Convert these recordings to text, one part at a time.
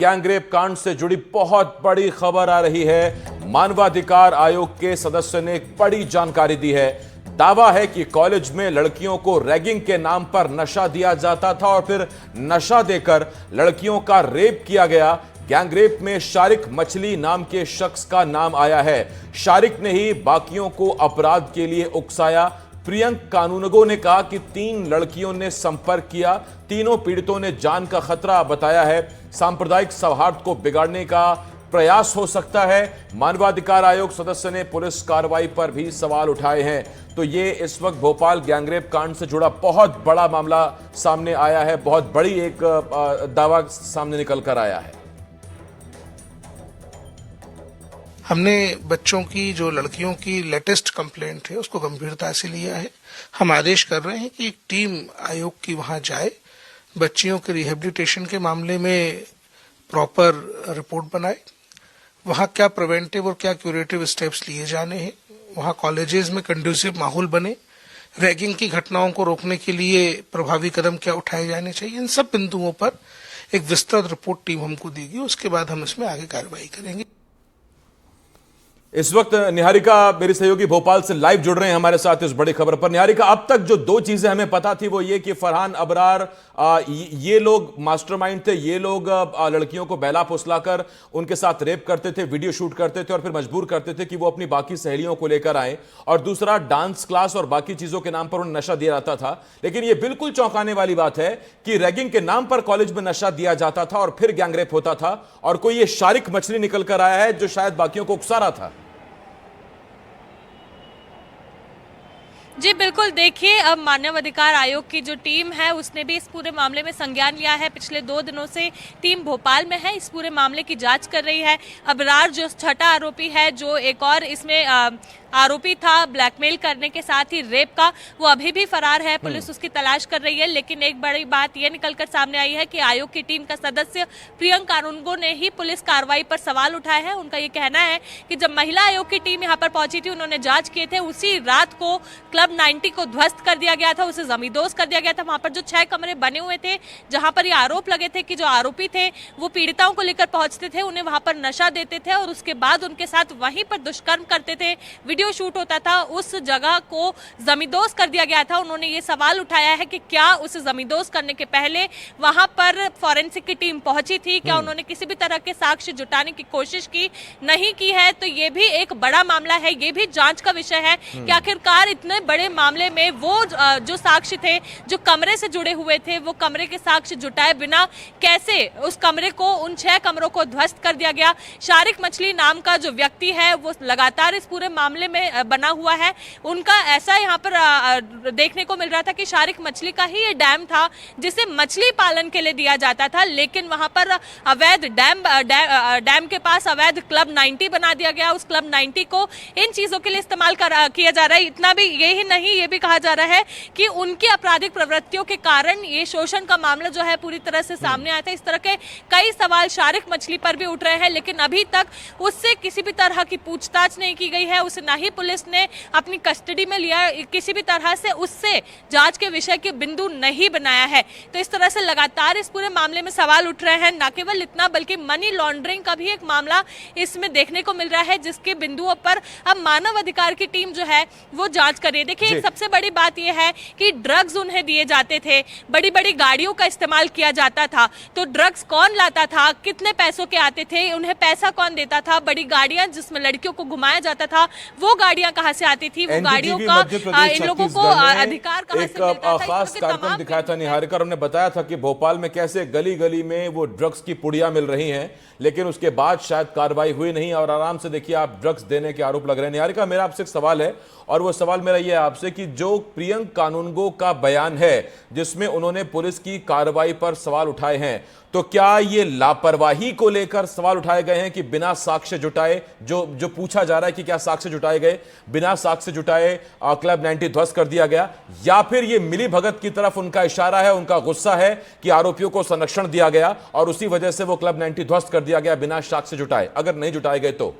Gangrape कांड से जुड़ी बहुत बड़ी खबर आ रही है। मानवाधिकार आयोग के सदस्य ने एक बड़ी जानकारी दी है। दावा है कि कॉलेज में लड़कियों को रैगिंग के नाम पर नशा दिया जाता था और फिर नशा देकर लड़कियों का रेप किया गया। गैंगरेप में शारिक मछली नाम के शख्स का नाम आया है। शारिक ने ही बाकियों को अपराध के लिए उकसाया। प्रियंक कानूनगो ने कहा कि 3 लड़कियों ने संपर्क किया। तीनों पीड़ितों ने जान का खतरा बताया है। सांप्रदायिक सौहार्द को बिगाड़ने का प्रयास हो सकता है। मानवाधिकार आयोग सदस्य ने पुलिस कार्रवाई पर भी सवाल उठाए हैं। तो ये इस वक्त भोपाल गैंगरेप कांड से जुड़ा बहुत बड़ा मामला सामने आया है। बहुत बड़ी एक दावा सामने निकल कर आया है। हमने बच्चों की जो लड़कियों की लेटेस्ट कंप्लेंट है उसको गंभीरता से लिया है। हम आदेश कर रहे हैं कि एक टीम आयोग की वहां जाए, बच्चियों के रिहेबिलिटेशन के मामले में प्रॉपर रिपोर्ट बनाए, वहां क्या प्रिवेंटिव और क्या क्यूरेटिव स्टेप्स लिए जाने हैं, वहां कॉलेजेस में कंड्यूसिव माहौल बने, रैगिंग की घटनाओं को रोकने के लिए प्रभावी कदम क्या उठाए जाने चाहिए, इन सब बिंदुओं पर एक विस्तृत रिपोर्ट टीम हमको देगी। उसके बाद हम इसमें आगे कार्रवाई करेंगे। इस वक्त निहारिका मेरी सहयोगी भोपाल से लाइव जुड़ रहे हैं हमारे साथ इस बड़ी खबर पर। निहारिका, अब तक जो 2 चीजें हमें पता थी वो ये कि फरहान अबरार ये लोग मास्टरमाइंड थे। ये लोग लड़कियों को बहला फुसलाकर उनके साथ रेप करते थे, वीडियो शूट करते थे और फिर मजबूर करते थे कि वो अपनी बाकी सहेलियों को लेकर आए। और दूसरा, डांस क्लास और बाकी चीजों के नाम पर उन्हें नशा दिया जाता था। लेकिन ये बिल्कुल चौंकाने वाली बात है कि रैगिंग के नाम पर कॉलेज में नशा दिया जाता था और फिर गैंगरेप होता था और कोई ये शारिक मछली निकल कर आया है जो शायद बाकियों को उकसा रहा था। जी बिल्कुल, देखिए अब मानव अधिकार आयोग की जो टीम है उसने भी इस पूरे मामले में संज्ञान लिया है। पिछले 2 दिनों से टीम भोपाल में है, इस पूरे मामले की जांच कर रही है। अबरार जो छठा आरोपी है, जो एक और इसमें आरोपी था ब्लैकमेल करने के साथ ही रेप का, वो अभी भी फरार है। पुलिस उसकी तलाश कर रही है। लेकिन एक बड़ी बात यह निकलकर सामने आई है कि आयोग की टीम का सदस्य प्रियंक कानूनगो ने ही पुलिस कार्रवाई पर सवाल उठाए हैं। उनका ये कहना है कि जब महिला आयोग की टीम यहाँ पर पहुंची थी, उन्होंने जांच किए थे, उसी रात को क्लब 90 को ध्वस्त कर दिया गया था, उसे जमींदोज कर दिया गया था। वहां पर जो 6 कमरे बने हुए थे जहां पर ये आरोप लगे थे कि जो आरोपी थे वो पीड़िताओं को लेकर पहुंचते थे, उन्हें वहां पर नशा देते थे और उसके बाद उनके साथ वहीं पर दुष्कर्म करते थे, वीडियो शूट होता था। उस जगह को जमींदोज कर दिया गया था। उन्होंने ये सवाल उठाया है कि क्या उस जमींदोज करने के पहले वहां पर फॉरेंसिक की टीम पहुंची थी, क्या उन्होंने किसी भी तरह के साक्ष्य जुटाने की कोशिश की, नहीं की है। तो ये भी एक बड़ा मामला है, ये भी जांच का विषय है कि आखिरकार इतने बड़े मामले में वो जो साक्ष्य थे, जो कमरे से जुड़े हुए थे, वो कमरे के साक्ष्य जुटाए बिना कैसे उस कमरे को, उन 6 कमरों को ध्वस्त कर दिया गया। शारिक मछली नाम का जो व्यक्ति है वो लगातार इस पूरे मामले में बना हुआ है। उनका ऐसा यहाँ पर देखने को मिल रहा था कि शारिक मछली का ही ये डैम था जिसे मछली पालन के लिए दिया जाता था, लेकिन वहां पर अवैध डैम के पास अवैध क्लब 90 बना दिया गया। उस क्लब 90 को इन चीजों के लिए इस्तेमाल किया जा रहा है। इतना भी यही नहीं, ये भी कहा जा रहा है कि उनकी आपराधिक प्रवृत्तियों के कारण ये शोषण का मामला जो है पूरी तरह से सामने आया था। इस तरह के कई सवाल शारिक मछली पर भी उठ रहे हैं, लेकिन अभी तक उससे किसी भी तरह की पूछताछ नहीं की गई है। उसे ना ही पुलिस ने अपनी कस्टडी में लिया, किसी भी तरह से उससे जांच के विषय के बिंदु नहीं बनाया है। तो इस तरह से लगातार इस पूरे मामले में सवाल उठ रहे हैं। न केवल इतना बल्कि मनी लॉन्ड्रिंग का भी एक मामला इसमें देखने को मिल रहा है, जिसके बिंदुओं पर अब मानव अधिकार की टीम जो है वो जांच कर रही है। देखिए, एक सबसे बड़ी बात यह है कि ड्रग्स उन्हें दिए जाते थे, बड़ी बड़ी गाड़ियों का इस्तेमाल किया जाता था। तो ड्रग्स कौन लाता था, कितने पैसों के आते थे, उन्हें पैसा कौन देता था, बड़ी गाड़ियां जिसमें लड़कियों को घुमाया जाता था, वो गाड़ियां कहां से आती थी, वो गाड़ियों का इन लोगों को अधिकार कहां से मिलता था। खास कार्यक्रम दिखाया था निहारिका, हमने बताया था कि भोपाल में कैसे गली गली में वो ड्रग्स की पुड़िया मिल रही हैं, लेकिन उसके बाद शायद कार्रवाई हुई नहीं और आराम से देखिए आप ड्रग्स देने के आरोप लग रहे हैं। निहारिका, मेरा आपसे एक सवाल है और वो सवाल मेरा ये है आपसे कि जो प्रियंक कानूनगो का बयान है जिसमें उन्होंने पुलिस की कार्रवाई पर सवाल उठाए हैं, तो क्या ये लापरवाही को लेकर सवाल उठाए गए हैं कि बिना साक्ष्य जुटाए, जो पूछा जा रहा है कि क्या साक्ष्य जुटाए गए, बिना साक्ष्य जुटाए क्लब 90 ध्वस्त कर दिया गया, या फिर ये मिली भगत की तरफ उनका इशारा है, उनका गुस्सा है कि आरोपियों को संरक्षण दिया गया और उसी वजह से वो क्लब 90 ध्वस्त कर दिया गया बिना साक्ष्य जुटाए? अगर नहीं जुटाए गए तो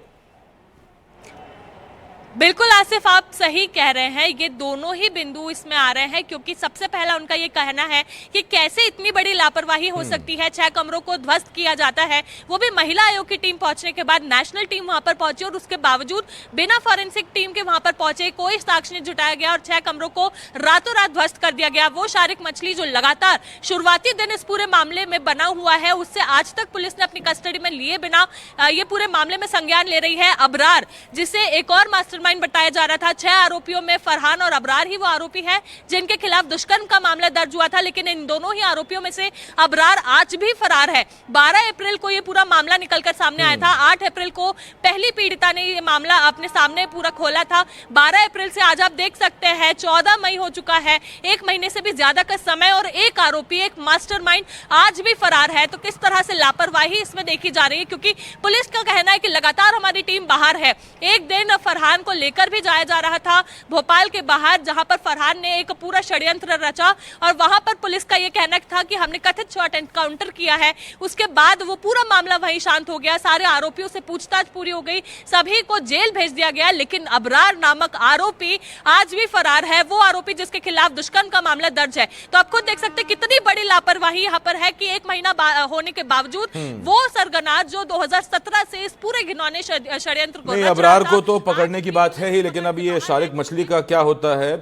बिल्कुल आसिफ, आप सही कह रहे हैं। ये दोनों ही बिंदु इसमें आ रहे हैं, क्योंकि सबसे पहला उनका ये कहना है कि कैसे इतनी बड़ी लापरवाही हो सकती है। 6 कमरों को ध्वस्त किया जाता है, वो भी महिला आयोग की टीम पहुंचने के बाद। नेशनल टीम वहां पर पहुंची और उसके बावजूद बिना फॉरेंसिक टीम के वहां पर पहुंचे कोई साक्ष्य नहीं जुटाया गया और 6 कमरों को रातों रात ध्वस्त कर दिया गया। वो शारिक मछली जो लगातार शुरुआती दिन इस पूरे मामले में बना हुआ है, उससे आज तक पुलिस ने अपनी कस्टडी में लिए बिना ये पूरे मामले में संज्ञान ले रही है। अबरार, जिसे एक और मास्टरमाइंड बताया जा रहा था, 6 आरोपियों में फरहान और अबरार ही वो आरोपी है जिनके खिलाफ दुष्कर्म का मामला दर्ज हुआ था, लेकिन इन दोनों ही आरोपियों में से अबरार आज भी फरार है। 12 अप्रैल को ये पूरा मामला निकलकर सामने आया था। 8 अप्रैल को पहली पीड़िता ने ये मामला अपने सामने पूरा खोला था। 12 अप्रैल से आज आप देख सकते हैं 14 मई हो चुका है, 1 महीने से भी ज्यादा का समय, और एक आरोपी, एक मास्टरमाइंड आज भी फरार है। तो किस तरह से लापरवाही इसमें देखी जा रही है, क्योंकि पुलिस का कहना है कि लगातार हमारी टीम बाहर है। एक दिन फरहान को लेकर भी जाया जा रहा था भोपाल के बाहर, जहां पर फरहान ने एक पूरा षड्यंत्र रचा और वहां पर पुलिस का यह कहना था कि हमने कथित शॉट एनकाउंटर किया है। उसके बाद वो पूरा मामला वहीं शांत हो गया, सारे आरोपियों से पूछताछ पूरी हो गई, सभी को जेल भेज दिया गया। लेकिन अबरार नामक आरोपी आज भी फरार है, वो आरोपी जिसके खिलाफ दुष्कर्म का मामला दर्ज है। तो आप खुद देख सकते हैं कितनी बड़ी लापरवाही यहाँ पर है कि 1 महीना होने के बावजूद वो सरगना जो 2017 से इस पूरे घिनौने षड्यंत्र को नहीं, अबरार को तो पकड़ने की बात है ही, लेकिन अब ये शारिक मछली का क्या होता है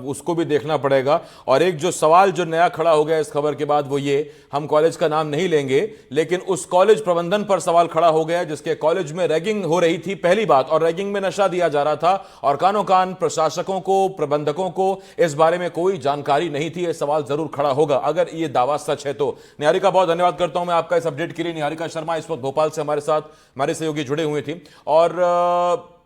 उसको भी देखना पड़ेगा। और एक जो सवाल जो नया खड़ा हो गया इस खबर के बाद, वो ये, हम कॉलेज का नाम नहीं लेंगे, लेकिन उस कॉलेज प्रबंधन पर सवाल खड़ा हो गया जिसके कॉलेज में रैगिंग हो रही थी, पहली बात, और रैगिंग में नशा दिया जा रहा था और कानो कान प्रशासकों को, प्रबंधकों को इस बारे में कोई जानकारी नहीं थी। यह सवाल जरूर खड़ा होगा अगर यह दावा सच है तो। निहारिका, बहुत धन्यवाद करता हूं मैं आपका इस अपडेट के लिए। निहारिका शर्मा इस वक्त भोपाल से हमारे साथ, हमारे सहयोगी जुड़े हुए थे। और